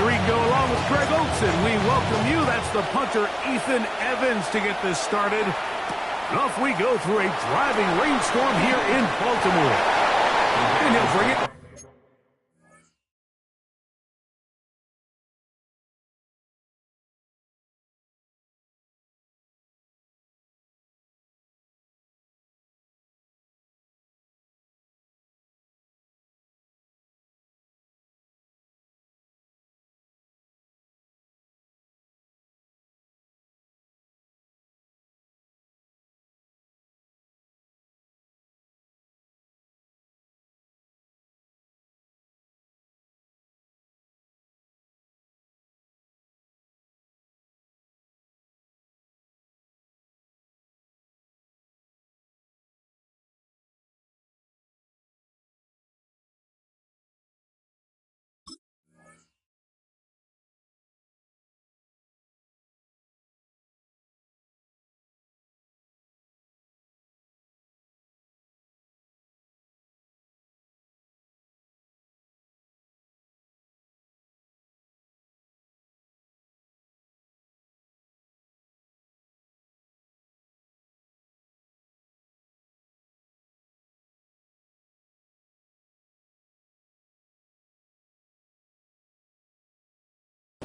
Reed go along with Greg Olson. We welcome you. That's the punter, Ethan Evans, to get this started. And off we go through a driving rainstorm here in Baltimore. And he'll bring it.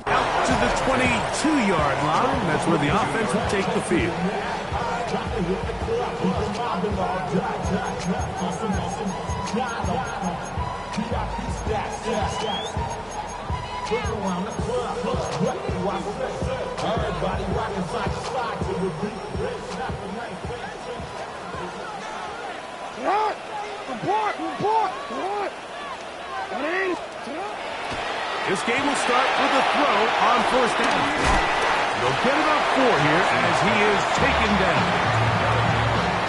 Out to the 22-yard line. That's where the offense will take the field. This game will start with a throw on first down. They'll get about 4 here as he is taken down.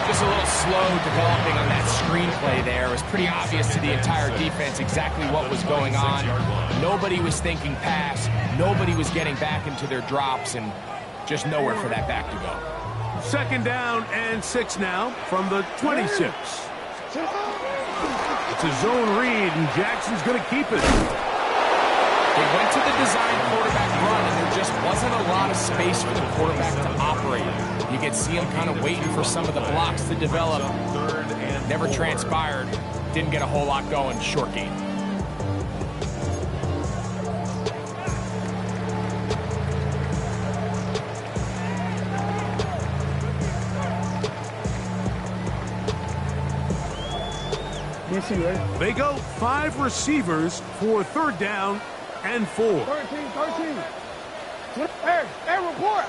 Just a little slow developing on that screenplay there. It was pretty obvious to the entire defense exactly what was going on. Nobody was thinking pass. Nobody was getting back into their drops, and just nowhere for that back to go. Second down and 6 now from the 26. It's a zone read, and Jackson's going to keep it. They went to the design quarterback run, and there just wasn't a lot of space for the quarterback to operate. You could see him kind of waiting for some of the blocks to develop. Never transpired. Didn't get a whole lot going. Short game. They go 5 receivers for third down and 4. 13. Hey, report.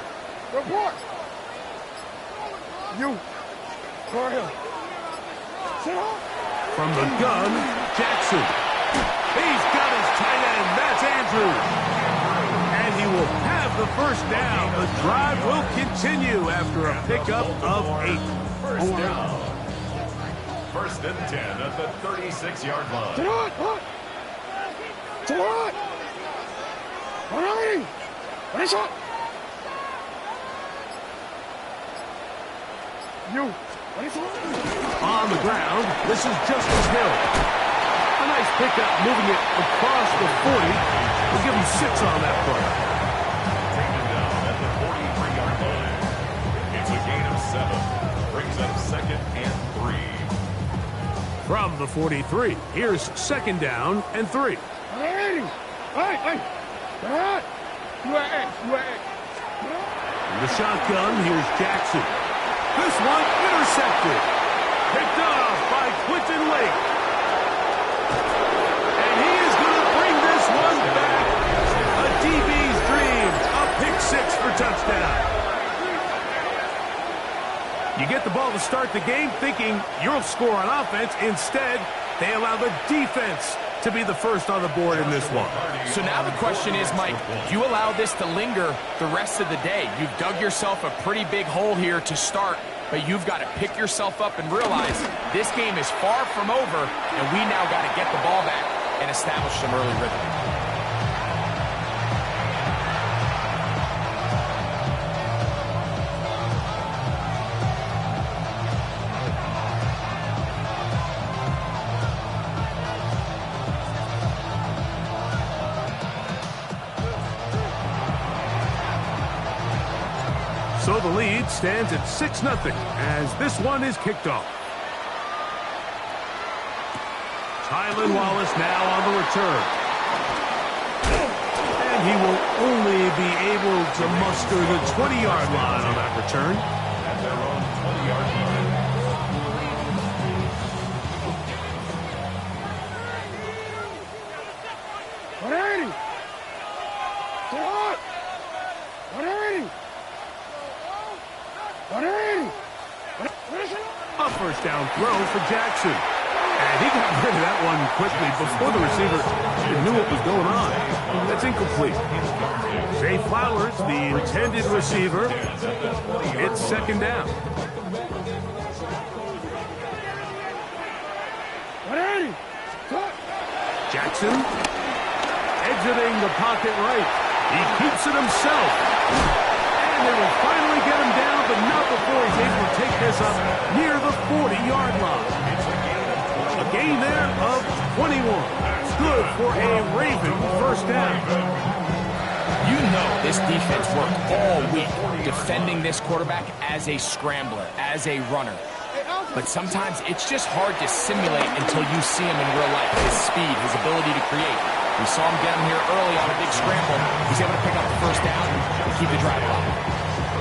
You. For him. From the gun, Jackson. He's got his tight end. That's Andrews. And he will have the first down. The drive will continue after a pickup of 8. First down. First and 10 at the 36-yard line. On the ground, this is Justice Hill. A nice pickup, moving it across the 40. We'll give him 6 on that play. Taken down at the 43-yard line. It's a gain of 7. Brings up second and 3. From the 43, here's second down and 3. In the shotgun, here's Jackson. This one intercepted. Picked off by Quentin Lake. And he is going to bring this one back. A DB's dream. A pick 6 for touchdown. You get the ball to start the game thinking you'll score on offense. Instead, they allow the defense to be the first on the board in this one. So now the question is, Mike, do you allow this to linger the rest of the day? You've dug yourself a pretty big hole here to start, but you've got to pick yourself up and realize this game is far from over, and we now got to get the ball back and establish some early rhythm. So the lead stands at 6-0 as this one is kicked off. Tylan Wallace now on the return. And he will only be able to muster the 20-yard line on that return. At their own 20-yard line. 180. Get hot. 180. 180. A first down throw for Jackson. And he got rid of that one quickly before the receiver even knew what was going on. That's incomplete. Zay Flowers, the intended receiver. It's second down. 180. Jackson exiting the pocket right. He keeps it himself. And they will finally get him down, but not before he's able to take this up near the 40-yard line. A gain there of 21. Good for a Raven first down. You know this defense worked all week defending this quarterback as a scrambler, as a runner. But sometimes it's just hard to simulate until you see him in real life. His speed, his ability to create. We saw him get him here early on a big scramble. He's able to pick up the first down and keep the drive alive.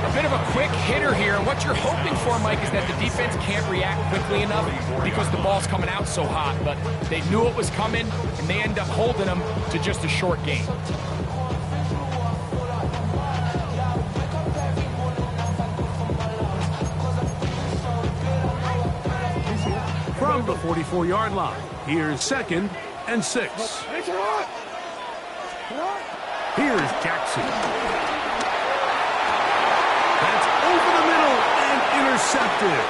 A bit of a quick hitter here. What you're hoping for, Mike, is that the defense can't react quickly enough because the ball's coming out so hot. But they knew it was coming, and they end up holding him to just a short gain. From the 44-yard line, here's 2nd and 6. Here's Jackson. That's over the middle and intercepted.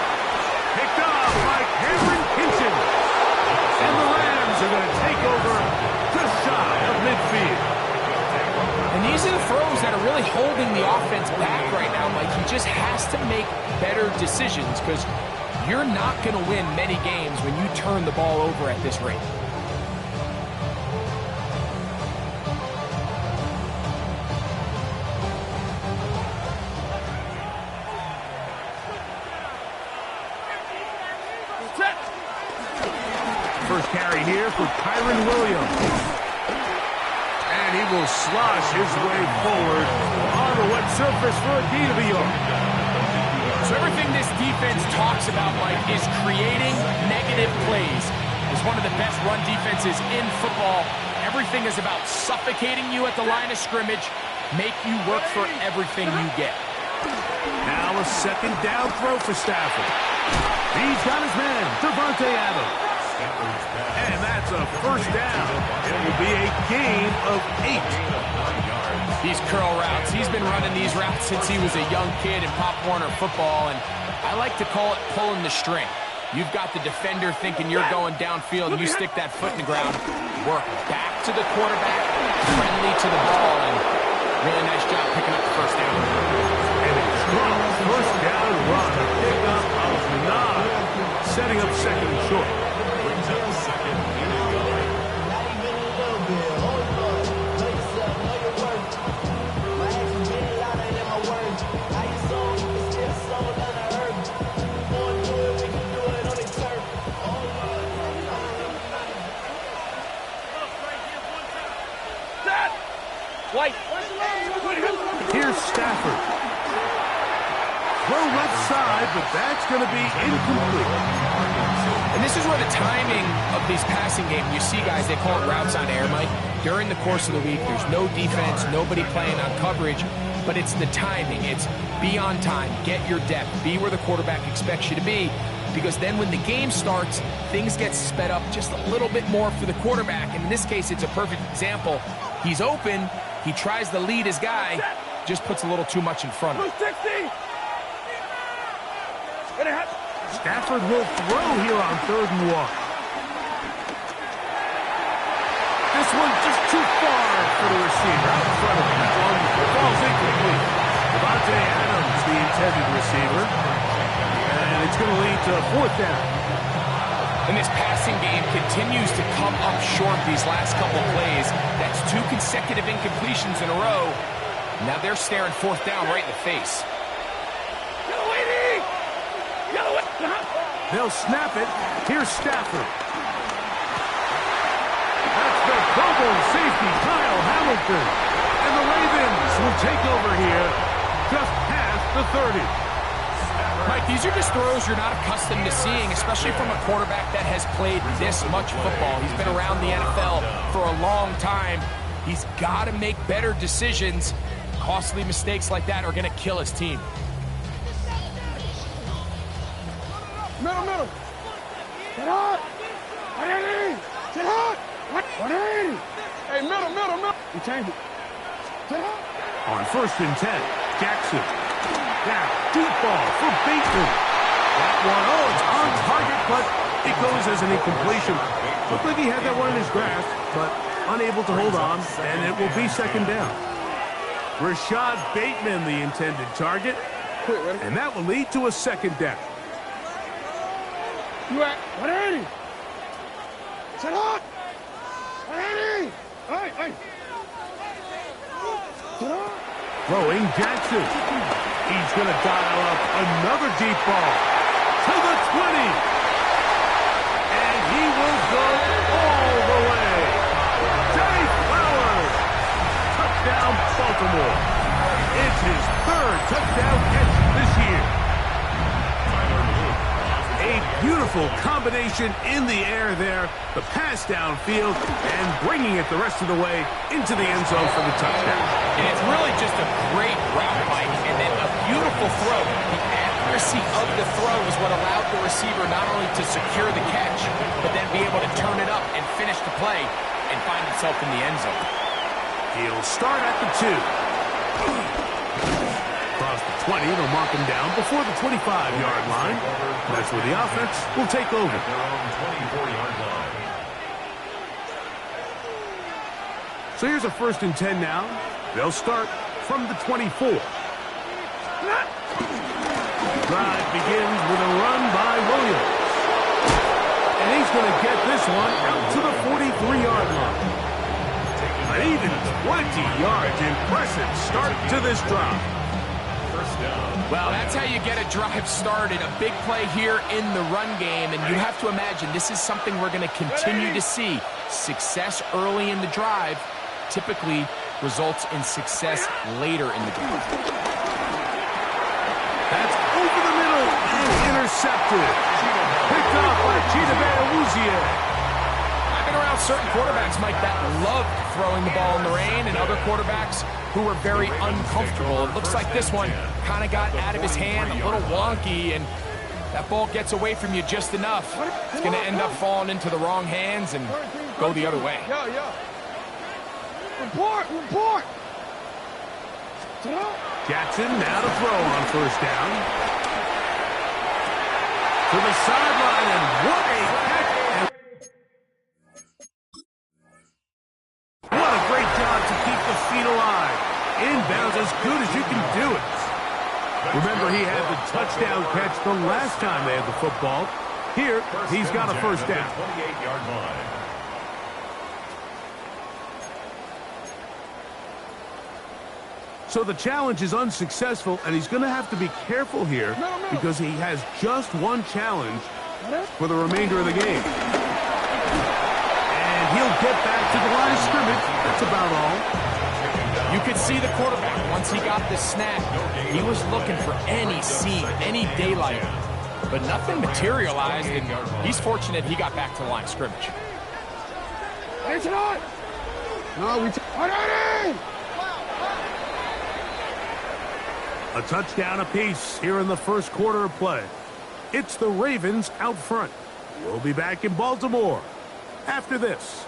Picked off by Cameron Kinchen. And the Rams are going to take over just shy of midfield. And these are the throws that are really holding the offense back right now, Mike. He just has to make better decisions because you're not going to win many games when you turn the ball over at this rate. First carry here for Kyron Williams. And he will slosh his way forward on the wet surface for a gain of a yard. So everything this defense talks about, Mike, is creating negative plays. It's one of the best run defenses in football. Everything is about suffocating you at the line of scrimmage, make you work for everything you get. Now a second down throw for Stafford. He's got his man, Devontae Adams. And that's a first down. It will be a gain of 8. These curl routes, he's been running these routes since he was a young kid in Pop Warner football, and I like to call it pulling the string. You've got the defender thinking you're going downfield, and you stick that foot in the ground, work back to the quarterback, friendly to the ball, and really nice job picking up the first down. And a strong first down run, a pickup of Ncaa, setting up second and short. Brings up second and a goal. Here's Stafford. Throw left side, but that's going to be incomplete. And this is where the timing of these passing games, you see guys, they call it routes on air, Mike. During the course of the week, there's no defense, nobody playing on coverage, but it's the timing. It's be on time, get your depth, be where the quarterback expects you to be, because then when the game starts, things get sped up just a little bit more for the quarterback. And in this case, it's a perfect example. He's open, he tries to lead his guy, just puts a little too much in front of him. Stafford will throw here on 3rd and 1. This one's just too far for the receiver. Out in front of him. That one falls incomplete. Devontae Adams, the intended receiver. And it's going to lead to 4th down. And this passing game continues to come up short these last couple plays. That's 2 consecutive incompletions in a row. Now they're staring 4th down right in the face. They'll snap it. Here's Stafford. That's the Pro Bowl safety, Kyle Hamilton. And the Ravens will take over here just past the 30. Mike, these are just throws you're not accustomed to seeing, especially from a quarterback that has played this much football. He's been around the NFL for a long time. He's got to make better decisions. Costly mistakes like that are going to kill his team. Middle. Get out. 180. Get out. 180. Hey, middle. You change it. Get out. On 1st and 10, Jackson. Now, deep ball for Bateman. That one, it's on target, but it goes as an incompletion. Looked like he had that one in his grasp, but unable to hold on, and it will be 2nd down. Rashad Bateman, the intended target, and that will lead to a 2nd down. You at 180. Set up. 180. Hey. Set up. Throwing Jackson. He's going to dial up another deep ball to the 20. And he will go all the way. Jay Flowers. Touchdown, Baltimore. It's his 3rd touchdown catch this year. A beautiful combination in the air there. The pass downfield and bringing it the rest of the way into the end zone for the touchdown. And it's really just a great route, Mike, and then a beautiful throw. The accuracy of the throw is what allowed the receiver not only to secure the catch, but then be able to turn it up and finish the play and find himself in the end zone. He'll start at the 2. Across the 20, they'll mark him down before the 25-yard line. That's where the offense will take over. Their own 24-yard line. So here's a 1st and 10 now. They'll start from the 24. Drive begins with a run by Williams. And he's going to get this one out to the 43-yard line. An even 20 yards. Impressive start to this drive. Well, that's how you get a drive started. A big play here in the run game, and you have to imagine this is something we're going to continue to see. Success early in the drive typically results in success later in the drive. That's over the middle and intercepted. Picked up by Chidobe. I've been around certain quarterbacks, Mike, that loved throwing the ball in the rain, and other quarterbacks who were very uncomfortable. It looks like this one kind of got out of his hand, a little wonky, and that ball gets away from you just enough. It's going to end up falling into the wrong hands and go the other way. Yeah. Report. Jackson now to throw on 1st down. To the sideline, and what a catch. What a great job to keep the feet alive. Inbounds as good as you can do it. Remember, he had the touchdown catch the last time they had the football. Here, he's got a 1st down. 28-yard line. So the challenge is unsuccessful, and he's going to have to be careful here because he has just one challenge for the remainder of the game. And he'll get back to the line of scrimmage. That's about all. You could see the quarterback, once he got the snap, he was looking for any seam, any daylight. But nothing materialized, and he's fortunate he got back to the line of scrimmage. It's not. No, we... 180. A touchdown apiece here in the 1st quarter of play. It's the Ravens out front. We'll be back in Baltimore after this.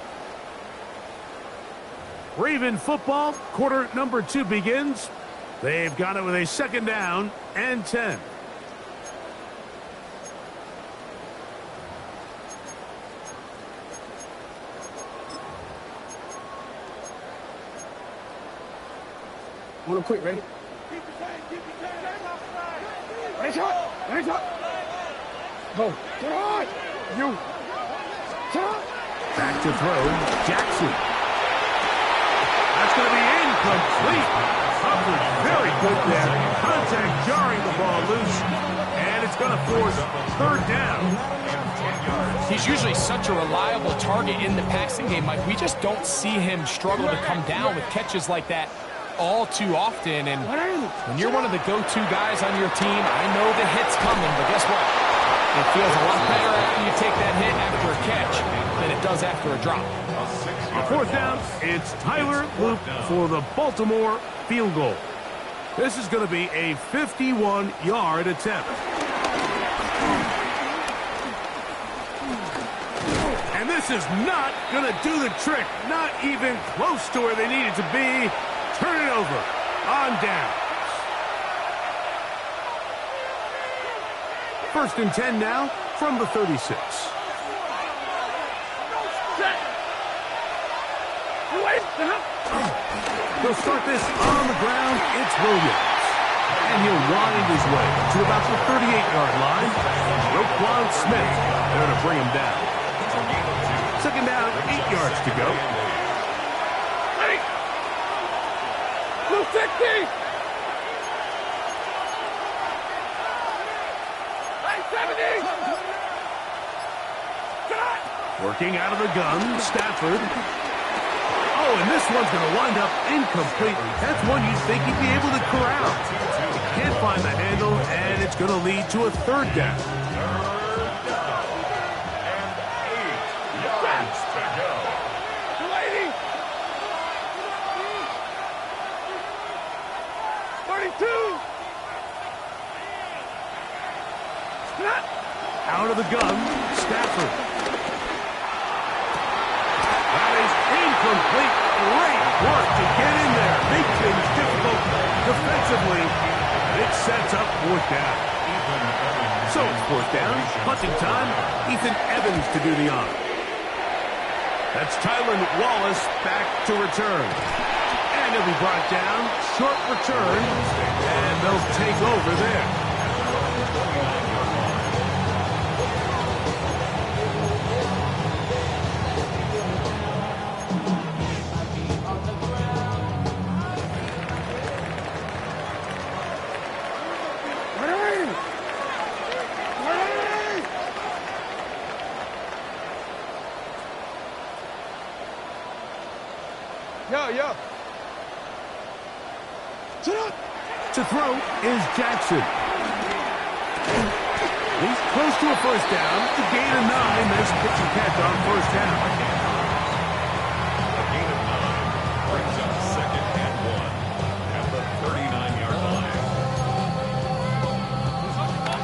Raven football, quarter number 2 begins. They've got it with a 2nd down and 10. Want to quit, ready? Hands up. Go. Get on. You. Get on. Back to throw. Jackson. That's going to be incomplete. Coverage very good there. Contact jarring the ball loose. And it's going to force third down. He's usually such a reliable target in the passing game, Mike. We just don't see him struggle to come down with catches like that all too often. And when you're one of the go-to guys on your team, I know the hit's coming, but guess what? It feels a lot better after you take that hit after a catch than it does after a drop. On fourth down, it's Tyler Loop for the Baltimore field goal. This is going to be a 51-yard attempt. And this is not going to do the trick. Not even close to where they needed to be. Turn it over on down. First and 10 now from the 36. He'll start this on the ground. It's Williams. And he'll wind his way to about the 38-yard line. Roquan Smith there to bring him down. Second down, 8 yards to go. Ready? Blue 60. Working out of the gun, Stafford. Oh, and this one's going to wind up incomplete. That's one you'd think he'd be able to corral. He can't find the handle, and it's going to lead to a third down. Out of the gun, Stafford. That is incomplete. Great work to get in there. Make things difficult defensively. And it sets up fourth down. So it's fourth down. Punting time. Ethan Evans to do the honor. That's Tylan Wallace back to return. And he'll be brought down. Short return. And they'll take over there. Yeah. To throw is Jackson. He's close to a first down. A gain of 9. Nice pitch and catch on first down. A gain of 9 brings up second and 1 at the 39-yard line.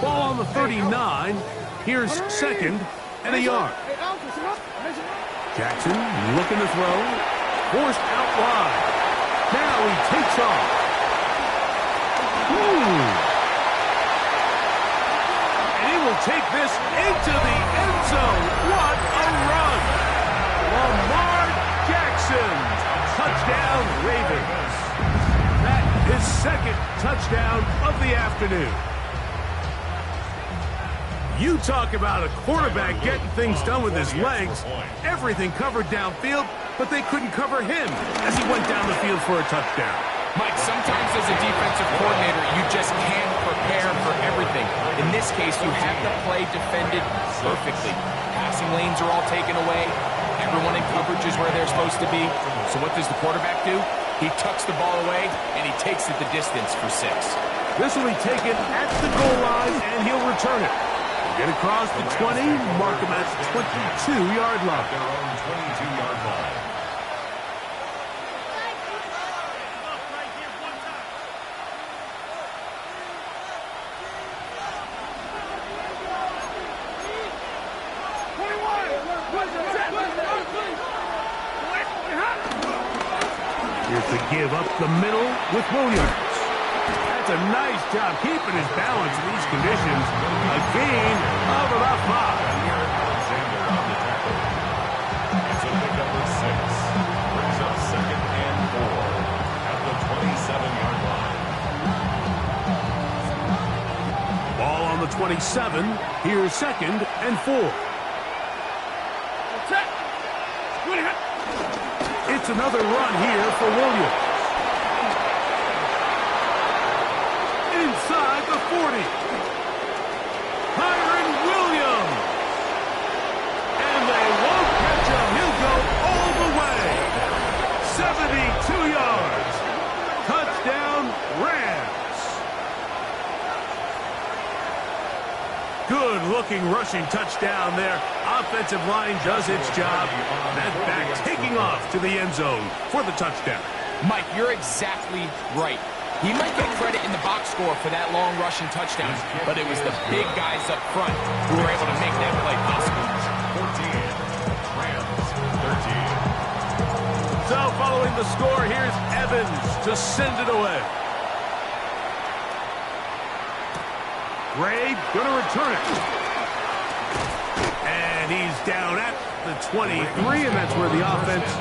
Ball on the 39. Here's second and a yard. Jackson looking to throw. Forced out wide. Now he takes off. And he will take this into the end zone. What a run. Lamar Jackson. Touchdown, Ravens. That is second touchdown of the afternoon. You talk about a quarterback getting things done with his legs. Everything covered downfield, but they couldn't cover him as he went down the field for a touchdown. Mike, sometimes as a defensive coordinator, you just can't prepare for everything. In this case, you have the play defended perfectly. Passing lanes are all taken away. Everyone in coverage is where they're supposed to be. So what does the quarterback do? He tucks the ball away, and he takes it the distance for 6. This will be taken at the goal line, and he'll return it. Get across the 20, mark him at the 22-yard line. Their own 22-yard line. Here's the give up the middle with Williams. That's a nice job keeping his balance in these conditions. A gain of about 5. Alexander on the tackle. It's a pickup of 6. Brings up second and 4 at the 27-yard line. Ball on the 27. Here's second and 4. It's another run here for Williams. Inside the 40. looking rushing touchdown there. Offensive line does its job. That back taking off to the end zone for the touchdown. Mike, you're exactly right. He might get credit in the box score for that long rushing touchdown, but it was the big guys up front who were able to make that play possible. 14, Rams 13. So following the score, here's Evans to send it away. Gray going to return it. And he's down at the 23, and that's where the offense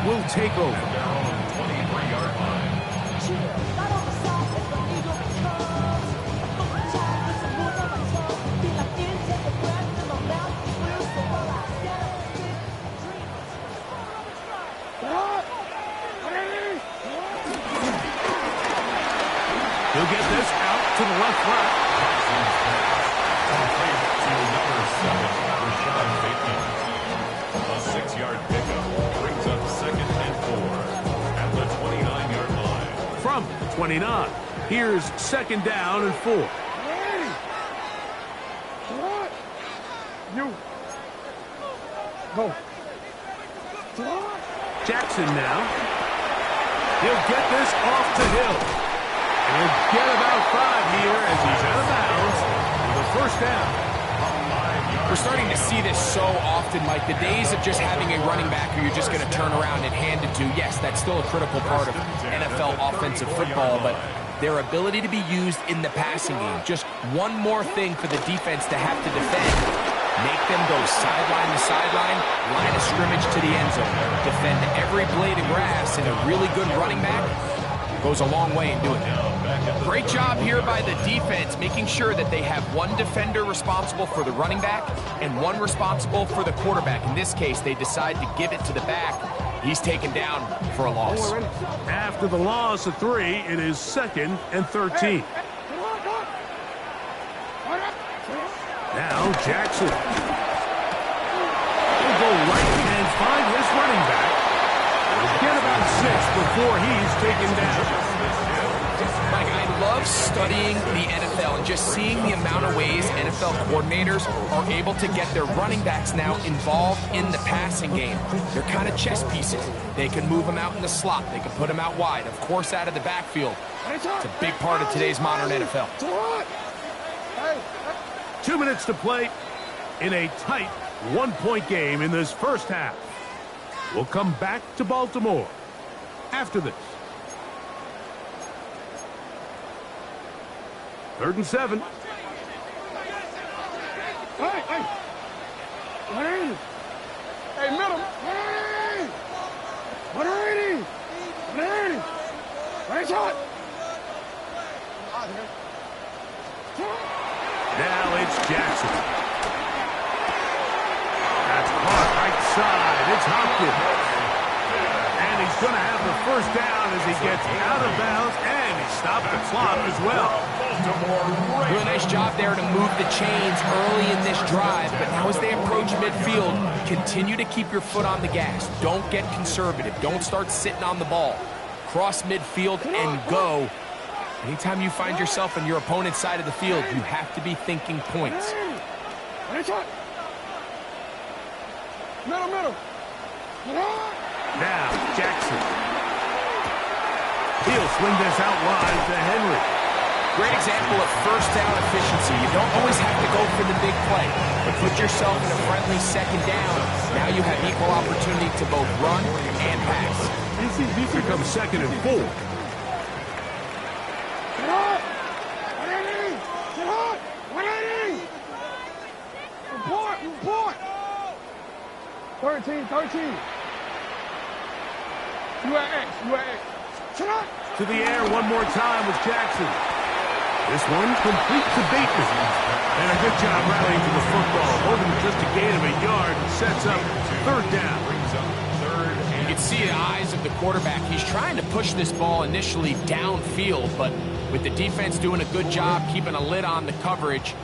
will take over. Their own 23-yard line. He'll get this out to the left front. To number 7, Rashad Bateman. A 6-yard pickup brings up 2nd and 4 at the 29-yard line. From the 29, here's 2nd down and 4. You. Go. Jackson now. He'll get this off to Hill. And he'll get about 5 here as he's out of bounds with a 1st down. We're starting to see this so often, Mike. The days of just having a running back who you're just going to turn around and hand it to, yes, that's still a critical part of NFL offensive football, but their ability to be used in the passing game. Just one more thing for the defense to have to defend. Make them go sideline to sideline, line of scrimmage to the end zone. Defend every blade of grass, and a really good running back goes a long way in doing that. Great job here by the defense, making sure that they have one defender responsible for the running back and one responsible for the quarterback. In this case, they decide to give it to the back. He's taken down for a loss. After the loss of 3, it is 2nd and 13. Now Jackson. He'll go right and find his running back. He'll get about 6 before he's taken down. Mike, I love studying the NFL and just seeing the amount of ways NFL coordinators are able to get their running backs now involved in the passing game. They're kind of chess pieces. They can move them out in the slot. They can put them out wide. Of course, out of the backfield. It's a big part of today's modern NFL. 2 minutes to play in a tight 1-point game in this first half. We'll come back to Baltimore after this. 3rd and 7. Hey, middle. Now it's Jackson. That's caught right side. It's Hopkins. And he's going to have the 1st down as he gets out of bounds, and he stopped the clock as well. Doing a nice job there to move the chains early in this drive, but now as they approach midfield, continue to keep your foot on the gas. Don't get conservative. Don't start sitting on the ball. Cross midfield and go. Anytime you find yourself on your opponent's side of the field, you have to be thinking points. Middle. Now, Jackson. He'll swing this out wide to Henry. Great example of 1st down efficiency. You don't always have to go for the big play, but put yourself in a friendly 2nd down. Now you have equal opportunity to both run and pass. Here comes 2nd and 4. Report. 13. You at X. To the air one more time with Jackson. This one complete to Bateman. And a good job rallying to the football. Holding just a gain of a yard and sets up 3rd down. You can see the eyes of the quarterback. He's trying to push this ball initially downfield, but with the defense doing a good job keeping a lid on the coverage,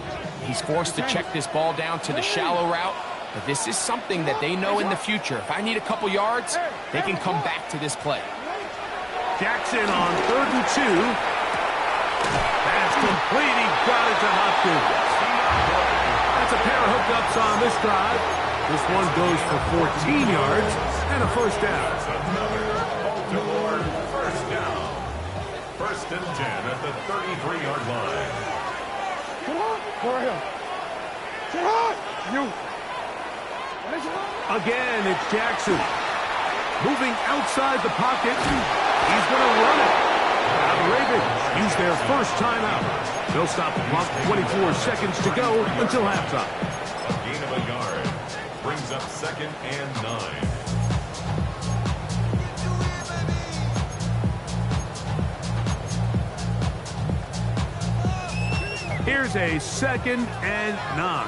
he's forced to check this ball down to the shallow route. But this is something that they know in the future. If I need a couple yards, they can come back to this play. Jackson on 3rd and 2. That's complete. He got it to Hopkins. That's gets a pair of hookups on this drive. This one goes for 14 yards and a first down. That's another Baltimore first down. First and 10 at the 33-yard line. Come on. Go right here. Get on. You. Again, it's Jackson. Moving outside the pocket. He's going to run it. Now the Ravens use their first timeout. They'll stop the clock. 24 seconds to go until halftime. A gain of a yard. Brings up second and 9. Here's a second and 9.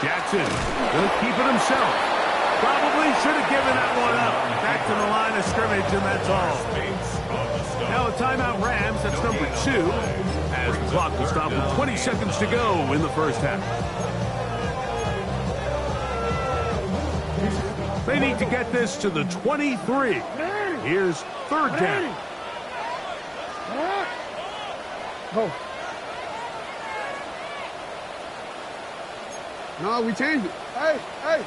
Jackson will keep it himself. Probably should have given that one up. Back to the line of scrimmage, and that's all. Now a timeout Rams. That's number 2. As the clock will stop with 20 seconds to go in the first half. They need to get this to the 23. Here's third down. Go. No, we changed it. Hey, hey.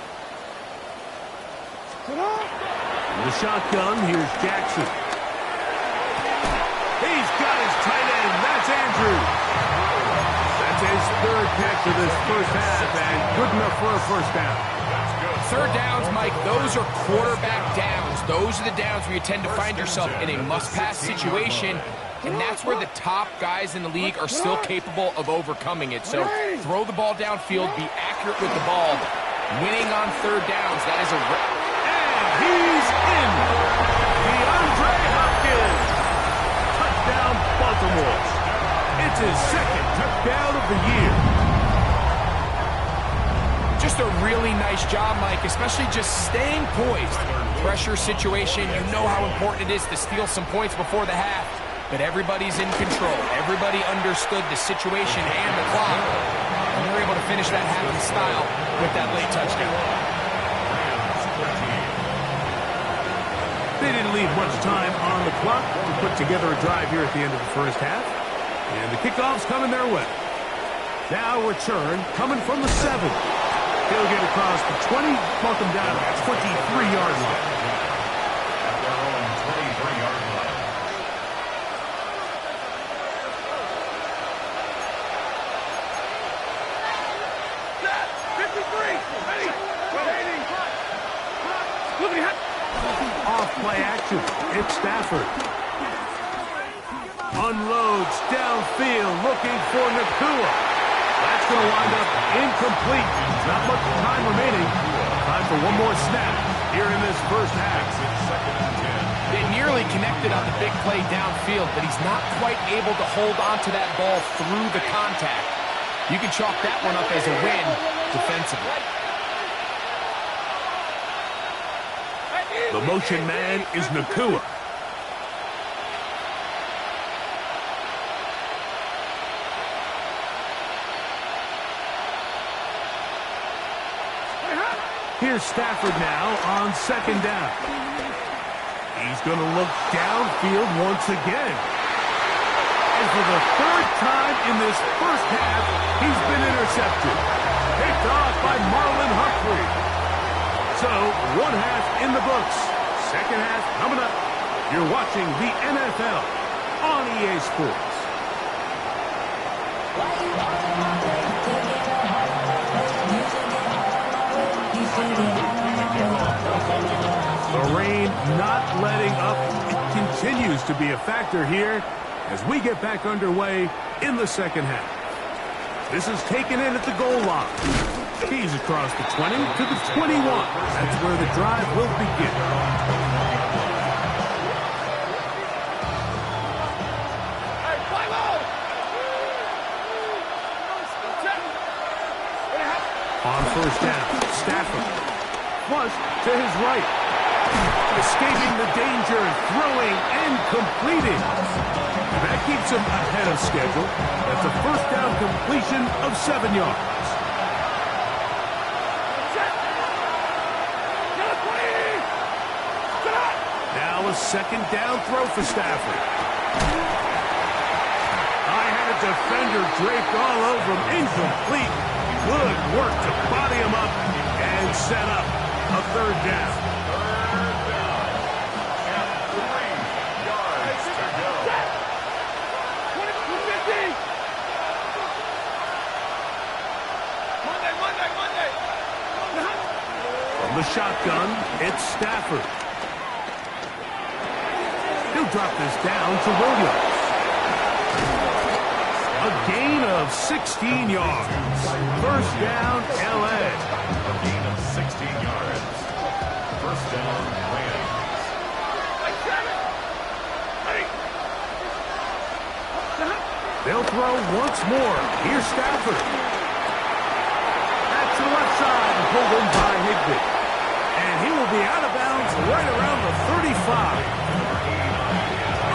Sit up. In the shotgun, here's Jackson. He's got his tight end. That's Andrews. That's his third catch of this first half, and good enough for a first down. Third downs, Mike, those are quarterback downs. Those are the downs where you tend to find yourself in a must-pass situation, and that's where the top guys in the league are still capable of overcoming it. So throw the ball downfield, be accurate with the ball. Winning on third downs, that is a... And he's in. DeAndre Hopkins. Touchdown, Baltimore. It's his second touchdown of the year. Just a really nice job, Mike, especially just staying poised. Pressure situation, you know how important it is to steal some points before the half, but everybody's in control. Everybody understood the situation and the clock, and they're able to finish that half in style with that late touchdown. They didn't leave much time on the clock to put together a drive here at the end of the first half, and the kickoff's coming their way. Now return coming from the 7. He'll get across the 20, mark him down at the 23-yard line. At their own 23-yard line. Off play action. It's Stafford. Unloads downfield looking for Ncaa. That's going to wind up incomplete. Not much time remaining. Time for one more snap here in this first half. Second and 10. They nearly connected on the big play downfield, but he's not quite able to hold on to that ball through the contact. You can chalk that one up as a win defensively. The motion man is Ncaa. Here's Stafford now on second down. He's going to look downfield once again. And for the third time in this first half, he's been intercepted. Picked off by Marlon Humphrey. So, one half in the books. Second half coming up. You're watching the NFL on EA Sports. The rain not letting up. It continues to be a factor here as we get back underway in the second half. This is taken in at the goal line. He's across the 20 to the 21. That's where the drive will begin. On first down, Stafford. Flush to his right. Escaping the danger, throwing and completing. That keeps him ahead of schedule. That's a first down completion of 7 yards. Now a second down throw for Stafford. Defender draped all over him. Incomplete. Good work to body him up and set up a third down. From the shotgun, it's Stafford. He'll drop this down to Williams. A gain of 16 yards. First down, L.A. A gain of 16 yards. First down, Rams. They'll throw once more. Here's Stafford. Back to the left side and pulled in by Higbee. And he will be out of bounds right around the 35.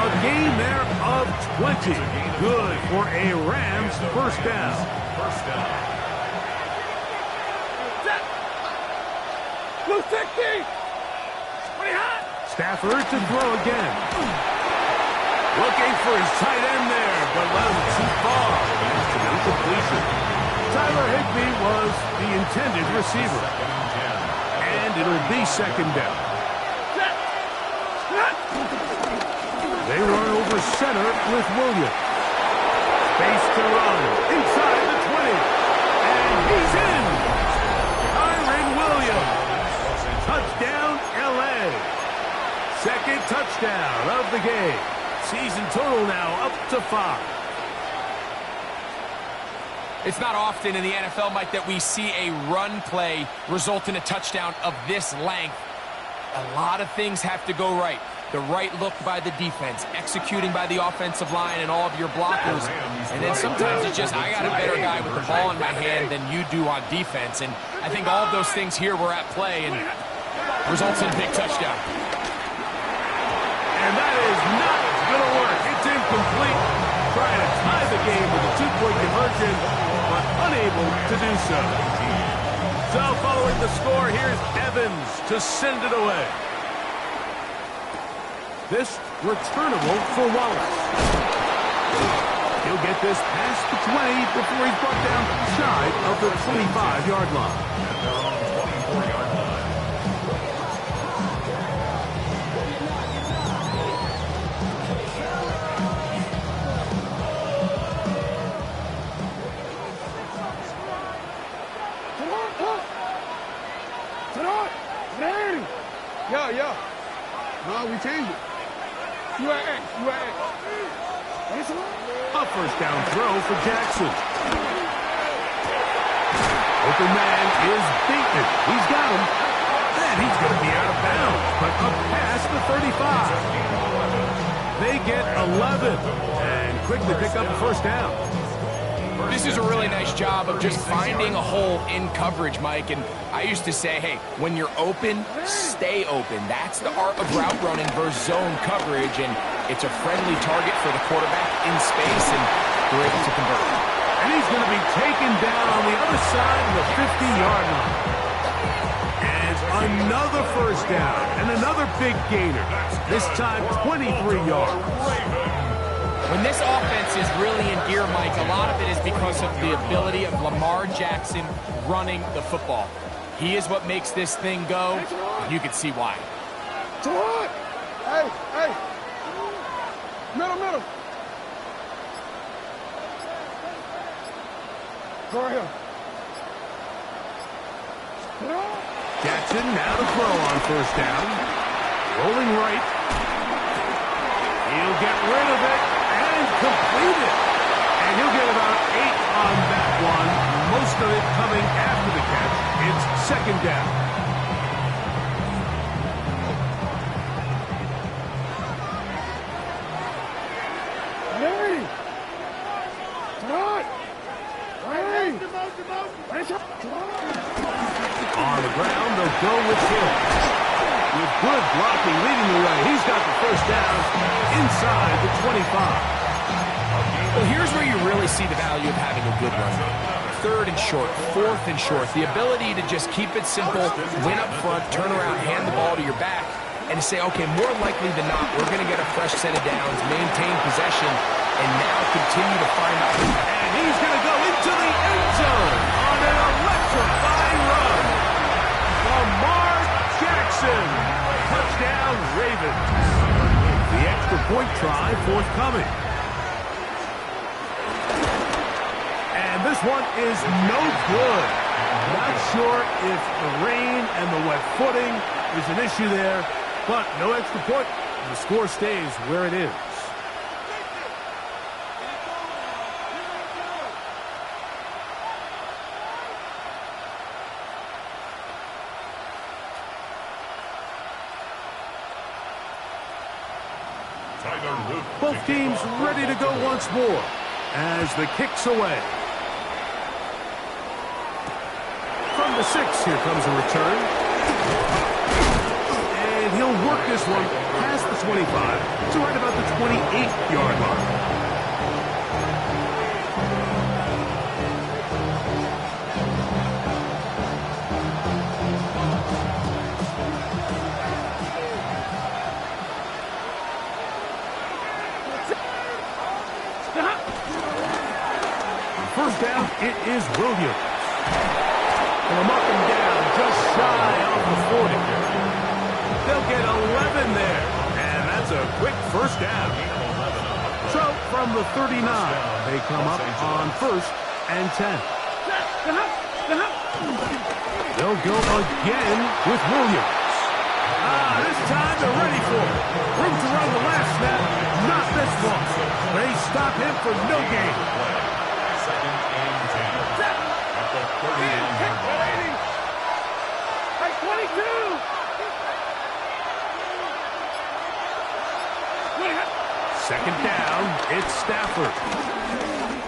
A gain there of 20. Good for a Rams first down. First down. Blue 60. Stafford to throw again. Looking for his tight end there, but left too far. It's an incompletion. Tyler Higbee was the intended receiver. And it'll be second down. They run over center with Williams. Space to run inside the 20. And he's in. Kyren Williams. Touchdown, L.A. Second touchdown of the game. Season total now up to 5. It's not often in the NFL, Mike, that we see a run play result in a touchdown of this length. A lot of things have to go right. The right look by the defense, executing by the offensive line and all of your blockers. And then sometimes it's just, I got a better guy with the ball in my hand than you do on defense. And I think all of those things here were at play and results in a big touchdown. And that is not going to work. It's incomplete. Trying to tie the game with a 2-point conversion, but unable to do so. So following the score, here's Evans to send it away. This returnable for Wallace. He'll get this past the 20 before he's brought down shy of the 25-yard line. Yeah. No, we changed it. A first down throw for Jackson. Open man is beaten. He's got him. And he's going to be out of bounds, but up past the 35. They get 11 and quickly pick up a first down. This is a really nice job of just finding a hole in coverage, Mike. And I used to say, hey, when you're open, stay open. That's the art of route running versus zone coverage. And it's a friendly target for the quarterback in space, and they're able to convert. And he's going to be taken down on the other side of the 50-yard line. And another first down and another big gainer. This time 23 yards. When this offense is really in gear, Mike, a lot of it is because of the ability of Lamar Jackson running the football. He is what makes this thing go, and you can see why. Hey. Middle. Go ahead. Jackson now to throw on first down. Rolling right. He'll get rid of it and complete it. And he'll get about 8 on that one. Most of it coming after the catch. It's second down. On the ground, they'll go with him. With good blocking leading the way, he's got the first down inside the 25. Well, here's where you really see the value of having a good run. 3rd and short, 4th and short. The ability to just keep it simple, win up front, turn around, hand the ball to your back. and to say, okay, more likely than not, we're going to get a fresh set of downs, maintain possession, and now continue to find out. And he's going to go into the end zone on an electrifying run. Lamar Jackson. Touchdown, Ravens. The extra point try forthcoming. And this one is no good. Not sure if the rain and the wet footing is an issue there, but no extra point. The score stays where it is. Both teams ready to go once more as the kick's away. From the 6, here comes a return. And he'll work this one past the 25 to right about the 28-yard line. First down, it is Williams. And up and down, just shy of the 40. They'll get 11 there. And that's a quick first down. So from the 39, they come up on 1st and 10. They'll go again with Williams. This time they're ready for it. Room to run the last snap, not this one. They stop him for no gain. Second down, it's Stafford.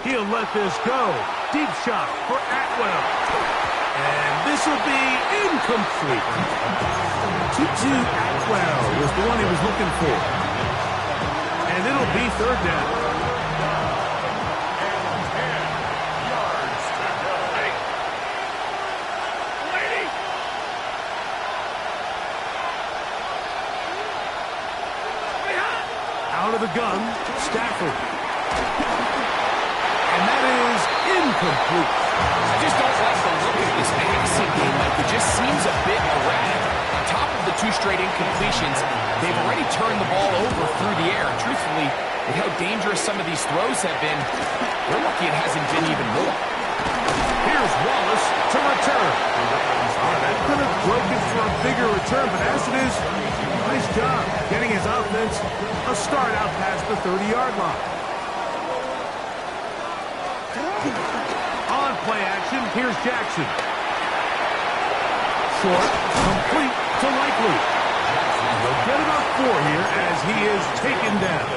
He'll let this go. Deep shot for Atwell. And this will be incomplete. Tutu Atwell was the one he was looking for. And it'll be third down. Out of the gun, Stafford. And that is incomplete. I just don't like the look of this passing game. Like, it just seems a bit erratic. On top of the 2 straight incompletions, they've already turned the ball over through the air. And truthfully, with how dangerous some of these throws have been, we're lucky it hasn't been even more. Here's Wallace to return. That could have broken for a bigger return, but as it is, nice job getting his offense a start out past the 30-yard line. On play action, here's Jackson. Short, complete to Likely. They'll get about 4 here as he is taken down.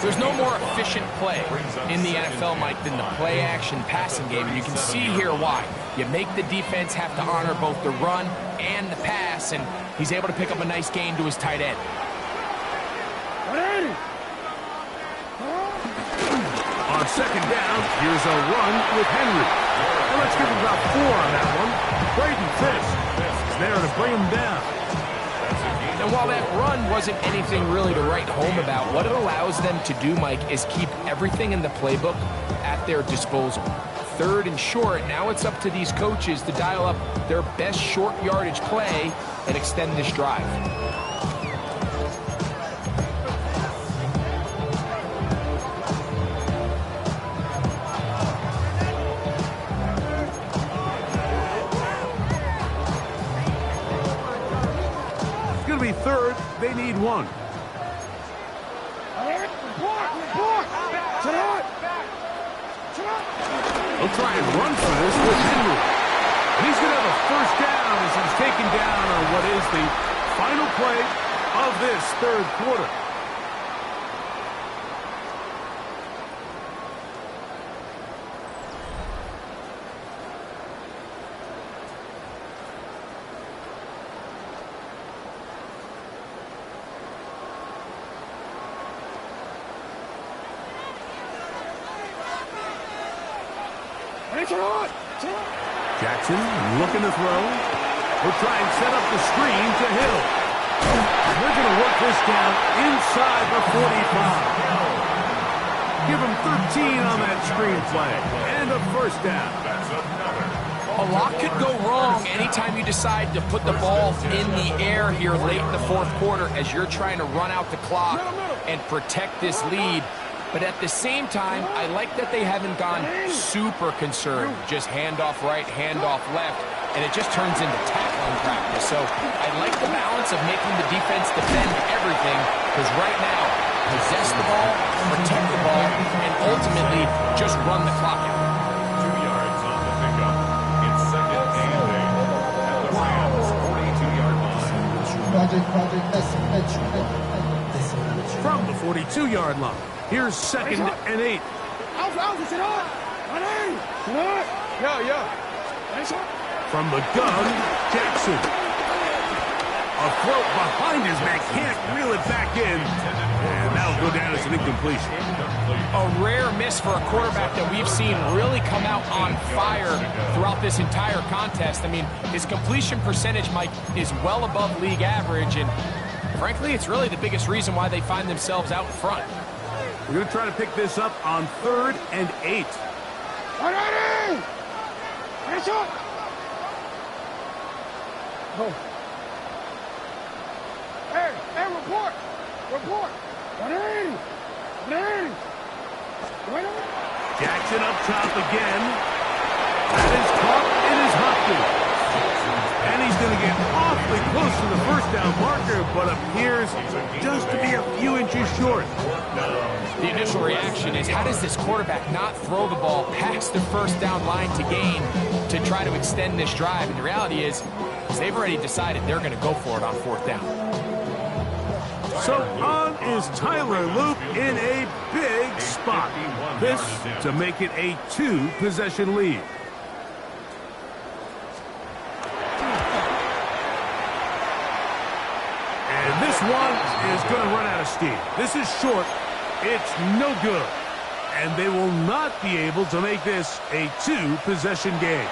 There's no more efficient play in the NFL, Mike, than the play-action passing game, and you can see here why. You make the defense have to honor both the run and the pass, and he's able to pick up a nice gain to his tight end. On second down, here's a run with Henry. Well, let's give him about 4 on that one. Braden Fisk is there to bring him down. And while that run wasn't anything really to write home about, what it allows them to do, Mike, is keep everything in the playbook at their disposal. 3rd and short, now it's up to these coaches to dial up their best short yardage play and extend this drive. It's going to be 3rd. They need 1. They'll try and run for this with Henry. And he's going to have a first down as he's taken down on what is the final play of this 3rd quarter. Jackson looking to throw. We'll try and set up the screen to Hill. We're going to work this down inside the 45. Give him 13 on that screenplay. And a first down. A lot could go wrong anytime you decide to put the ball in the air here late in the fourth quarter as you're trying to run out the clock and protect this lead. But at the same time, I like that they haven't gone super conservative. Just handoff right, handoff left, and it just turns into tackling practice. So I like the balance of making the defense defend everything, because right now, possess the ball, protect the ball, and ultimately just run the clock out. 2 yards on the pickup. It's second and 8 at the Rams' 42-yard line. From the 42-yard line, here's second and 8. From the gun, Jackson. A float behind his man, can't reel it back in. And that'll go down as an incompletion. A rare miss for a quarterback that we've seen really come out on fire throughout this entire contest. I mean, his completion percentage, Mike, is well above league average, and frankly, it's really the biggest reason why they find themselves out in front. We're going to try to pick this up on 3rd and 8. Hey, report! Report! Jackson up top again. That is caught in his hockey. And he's going to get awfully close to the first down marker, but appears just to be a few inches short. The initial reaction is, how does this quarterback not throw the ball past the first down line to gain to try to extend this drive? And the reality is they've already decided they're going to go for it on 4th down. So on is Tyler Loop in a big spot. This to make it a 2-possession lead. And this one is going to run out of steam. This is short. It's no good. And they will not be able to make this a 2-possession game.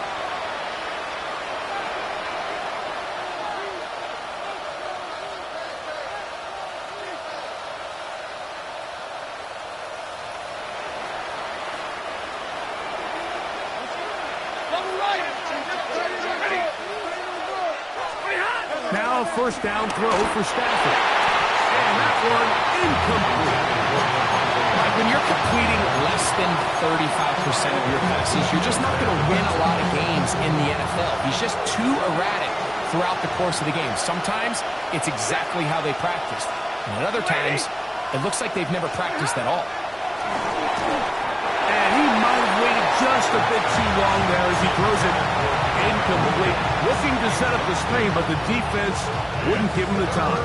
Now first down throw for Stafford. And that one incomplete. Like when you're completing less than 35% of your passes, you're just not going to win a lot of games in the NFL. He's just too erratic throughout the course of the game. Sometimes it's exactly how they practiced. And at other times, it looks like they've never practiced at all. And he might have waited just a bit too long there as he throws it incomplete. Looking to set up the screen, but the defense wouldn't give him the time.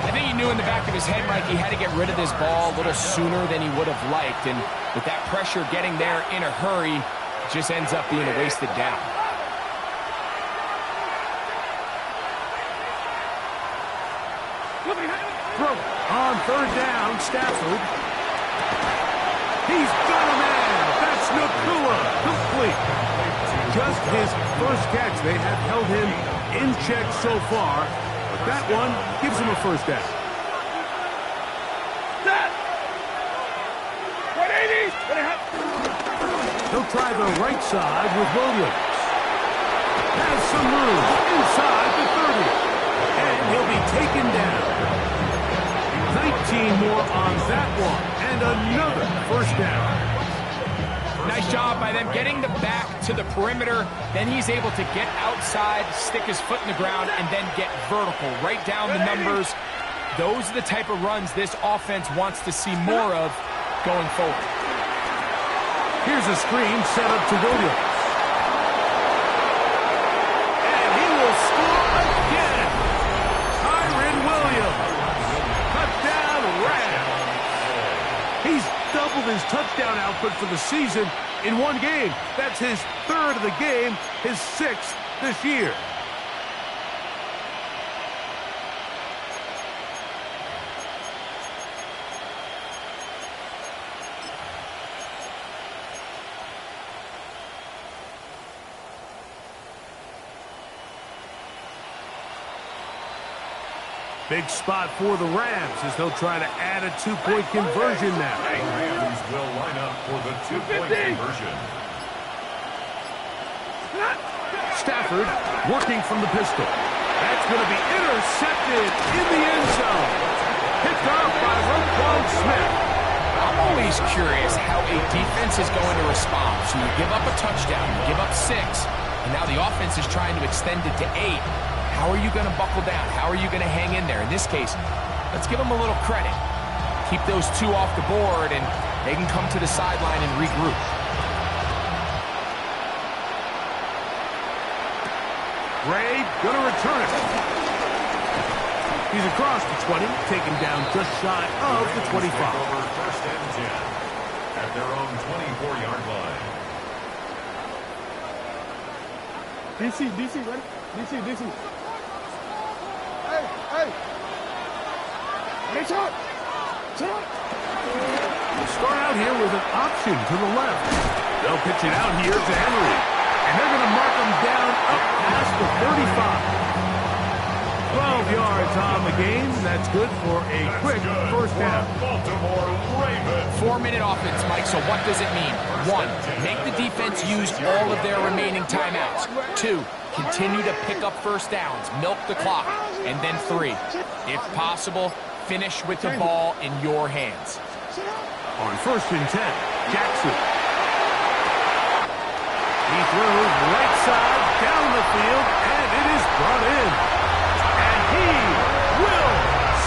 I think he knew in the back of his head, Mike, he had to get rid of this ball a little sooner than he would have liked. And with that pressure getting there in a hurry, it just ends up being a wasted down. Throw on 3rd down, Stafford. He's got a man. That's Ncaa. Complete. Just his first catch. They have held him in check so far, but that one gives him a first down. He'll try the right side with Williams. Has some room inside the 30. And he'll be taken down. 19 more on that one. And another first down. Nice job by them getting the back to the perimeter. Then he's able to get outside, stick his foot in the ground, and then get vertical. Right down the numbers. Those are the type of runs this offense wants to see more of going forward. Here's a screen set up to Williams. And he will score again. Tyron Williams. Touchdown Rams. He's doubled his touchdown output for the season in one game. That's his 3rd of the game, his 6th this year. Big spot for the Rams as they'll try to add a two-point conversion now. The Rams will line up for the two-point conversion. Stafford working from the pistol. That's going to be intercepted in the end zone. Picked up by Roquan Smith. I'm always curious how a defense is going to respond. So you give up a touchdown, you give up 6, and now the offense is trying to extend it to 8. How are you going to buckle down? How are you going to hang in there? In this case, let's give them a little credit. Keep those 2 off the board, and they can come to the sideline and regroup. Ray going to return it. He's across the 20, taken down just shy of the 25. Over first and 10 at their own 24-yard line. DC, ready? DC. Hey. Ready, shot. We'll start out here with an option to the left. They'll pitch it out here to Henry. And they're going to mark him down up past the 35. 12 yards on the game. That's good for a quick first down. Baltimore Ravens. 4-minute offense, Mike, so what does it mean? 1, make the defense use all of their remaining timeouts. 2, continue to pick up first downs, milk the clock. And then 3, if possible, finish with the ball in your hands. On first and 10, Jackson. He throws right side down the field, and it is brought in. And he will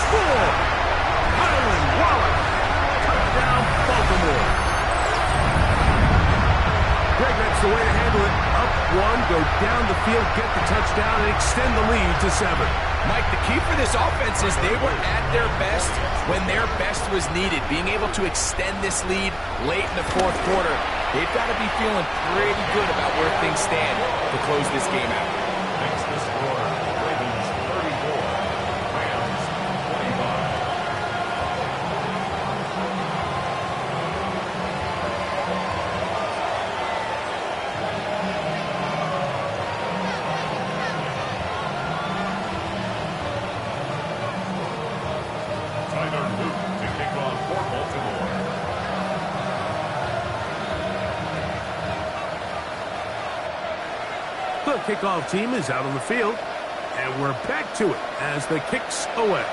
score. Kylan Wallace. Touchdown, Baltimore. Greg, that's the way to handle it. Up 1, go down the field, get the touchdown, and extend the lead to 7. Mike, the key for this offense is they were at their best when their best was needed. Being able to extend this lead late in the 4th quarter, they've got to be feeling pretty good about where things stand to close this game out. Makes the score Ravens 34, Rams 25. Tyler Luke to kick off for Baltimore. The kickoff team is out on the field, and we're back to it as the kicks away.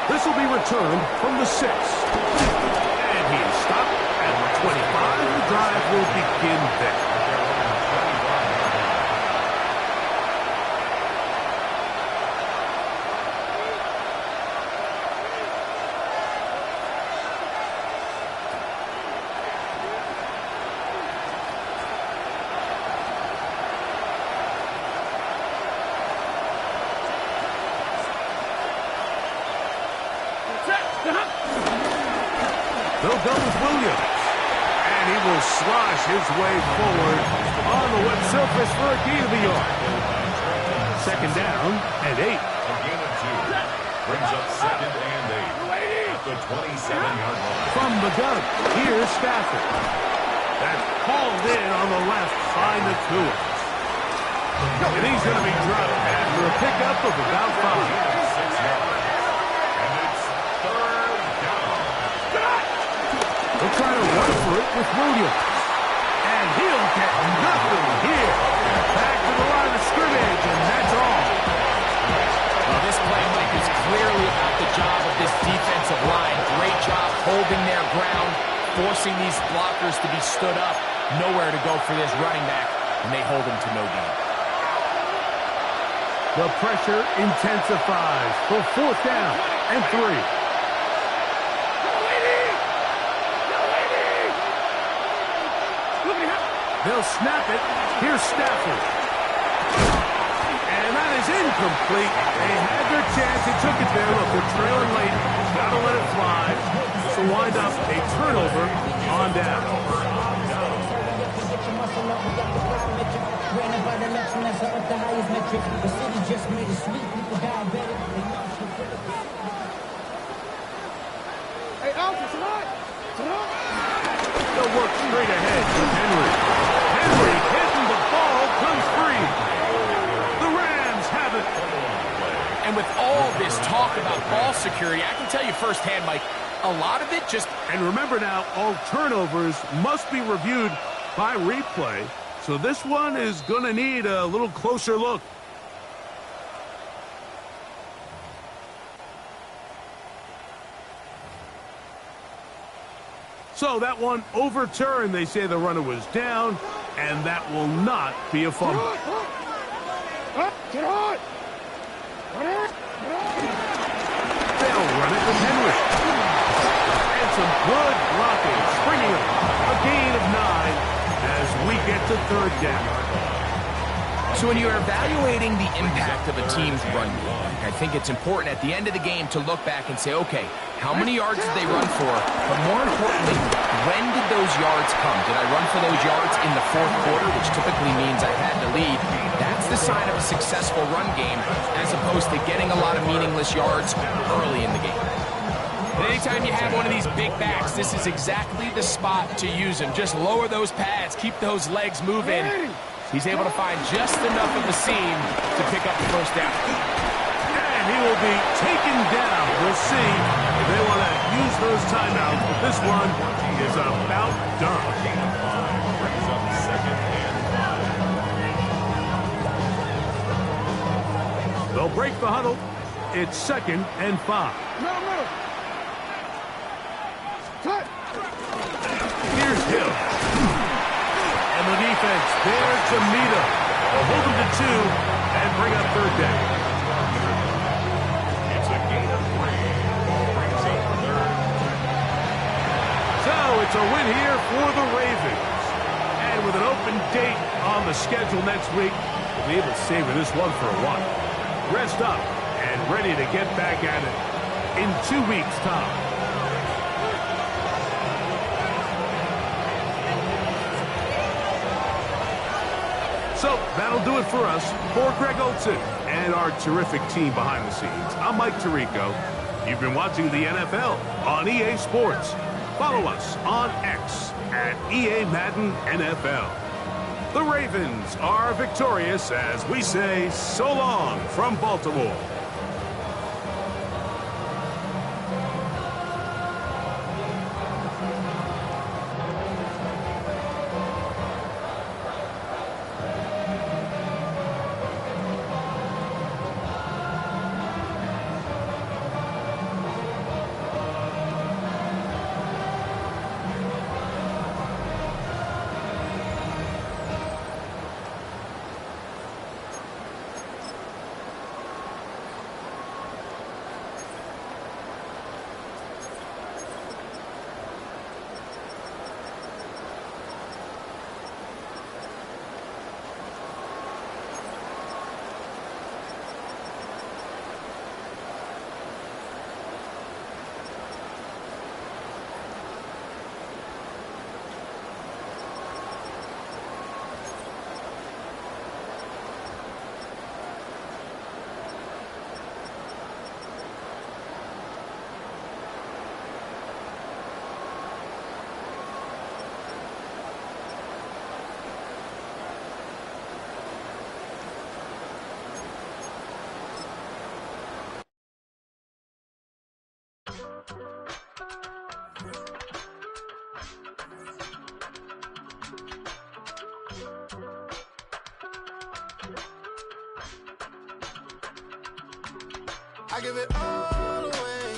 This will be returned from the 6. And he is stopped at the 25. The drive will begin there. They'll go with Williams. And he will slosh his way forward on the wet surface for a gain of a yard. Second down and 8. A gain of 2. Brings up second and 8 at the 27-yard line. From the gun, here's Stafford. That's hauled in on the left, find the 2. And he's going to be dropped after a pickup of about 5. 6 yards. And it's third down. They'll try to run for it with Williams. And he'll get nothing here. Back to the line of scrimmage, and that's all. Well, this play, Mike, is clearly about the job of this defensive line. Great job holding their ground, forcing these blockers to be stood up. Nowhere to go for this running back, and they hold him to no gain. The pressure intensifies for 4th down and 3. They'll snap it. Here's Stafford. And that is incomplete. They had their chance. They took it there. Look, they're trailing late. Got to let it fly. This will wind up a turnover on down. Hey, Alfred, tonight. They'll work straight ahead with Henry. Henry hitting the ball comes free. The Rams have it. And security. I can tell you firsthand, Mike, a lot of it just... And remember now, all turnovers must be reviewed by replay. So this one is going to need a little closer look. So that one overturned. They say the runner was down, and that will not be a fumble. Get on! They'll run it with Henry. And some good blocking, springing it. A gain of 9 as we get to third down. So when you're evaluating the impact of a team's run game, I think it's important at the end of the game to look back and say, okay, how many yards did they run for? But more importantly, when did those yards come? Did I run for those yards in the fourth quarter, which typically means I had to lead? That's the sign of a successful run game, as opposed to getting a lot of meaningless yards early in the game. Anytime you have one of these big backs, this is exactly the spot to use them. Just lower those pads, keep those legs moving. He's able to find just enough of the seam to pick up the first down. And he will be taken down. We'll see if they want to use those timeouts, but this one is about done. Brings up second and 5. They'll break the huddle. It's 2nd and 5. Middle. Cut. Here's Hill. And the defense there to meet him. They'll hold him to 2 and bring up third down. It's a gain of 3. Brings up third. So it's a win here for the Ravens. And with an open date on the schedule next week, we'll be able to savor this one for a while. Rest up and ready to get back at it in 2 weeks' time. So that'll do it for us. For Greg Olson and our terrific team behind the scenes, I'm Mike Tirico. You've been watching the NFL on EA Sports. Follow us on X at EA Madden NFL. The Ravens are victorious as we say so long from Baltimore. I give it all away.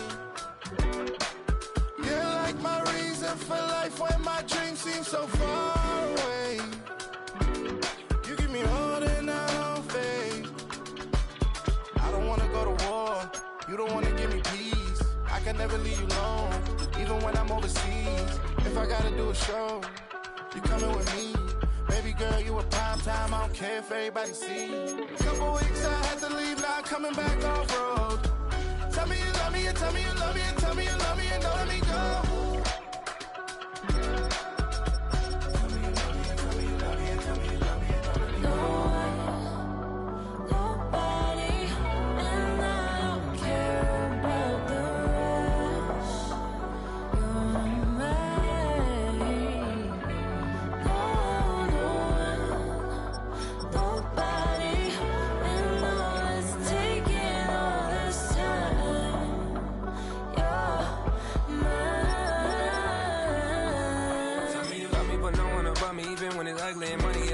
You're like my reason for life when my dreams seem so far away. You give me holding out on faith. I don't wanna go to war. You don't wanna give me peace. I can never leave you alone, even when I'm overseas. If I gotta do a show, you coming with me. Baby girl, you a prime time. I don't care if everybody sees. Couple weeks I had to leave, now I'm coming back off road. Tell me you love me, and tell me you love me, and tell me you love me, and don't let me go.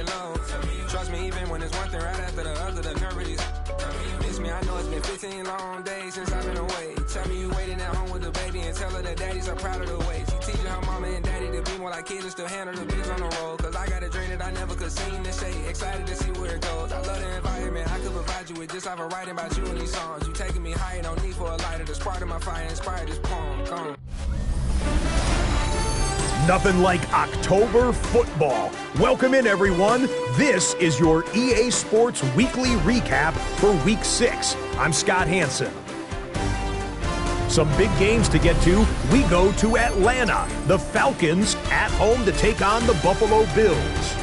low. Trust me, even when it's one thing right after the other, the nerve is. Miss me, I know it's been 15 long days since I've been away. Tell me you waiting at home with the baby and tell her that daddy's so proud of the way. She teaching her mama and daddy to be more like kids and still handle the biz on the road. Cause I got a dream that I never could see in the shade. Excited to see where it goes. I love the environment. I could provide you with just like a writing about you in these songs. You taking me higher, no need for a lighter. The spark of my fire inspired this poem. Gone. Nothing like October football. Welcome in, everyone. This is your EA Sports Weekly Recap for Week 6. I'm Scott Hansen. Some big games to get to. We go to Atlanta. The Falcons at home to take on the Buffalo Bills.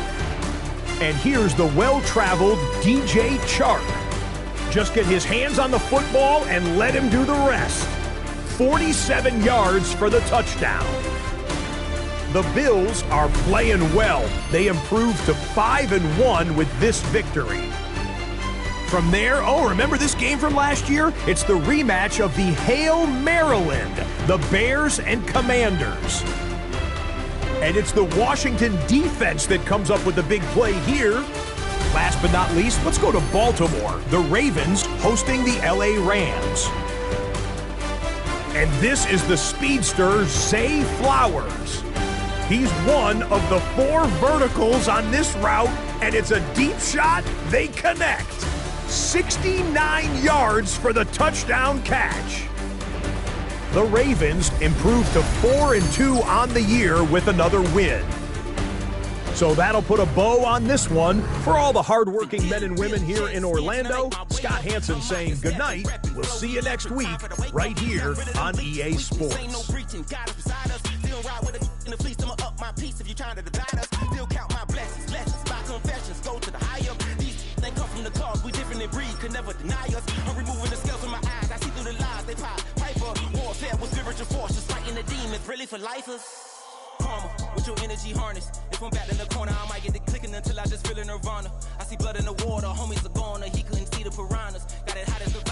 And here's the well-traveled DJ Chark. Just get his hands on the football and let him do the rest. 47 yards for the touchdown. The Bills are playing well. They improved to 5-1 with this victory. From there, remember this game from last year? It's the rematch of the Hail Maryland, the Bears and Commanders. And it's the Washington defense that comes up with the big play here. Last but not least, let's go to Baltimore. The Ravens hosting the LA Rams. And this is the speedster, Zay Flowers. He's one of the 4 verticals on this route, and it's a deep shot. They connect. 69 yards for the touchdown catch. The Ravens improved to 4-2 on the year with another win. So that'll put a bow on this one. For all the hardworking men and women here in Orlando, Scott Hansen saying goodnight. We'll see you next week right here on EA Sports. If you're trying to divide us, still count my blessings. Blessings by confessions, go to the higher. These they come from the cause, we different in breed, could never deny us. I'm removing the scales from my eyes, I see through the lies they pop. Piper, warfare with spiritual force, just fighting the demons, really for lifers. Karma, with your energy harness. If I'm back in the corner, I might get it clicking until I just feel a nirvana. I see blood in the water, homies are gone, he couldn't see the piranhas. Got it hot as the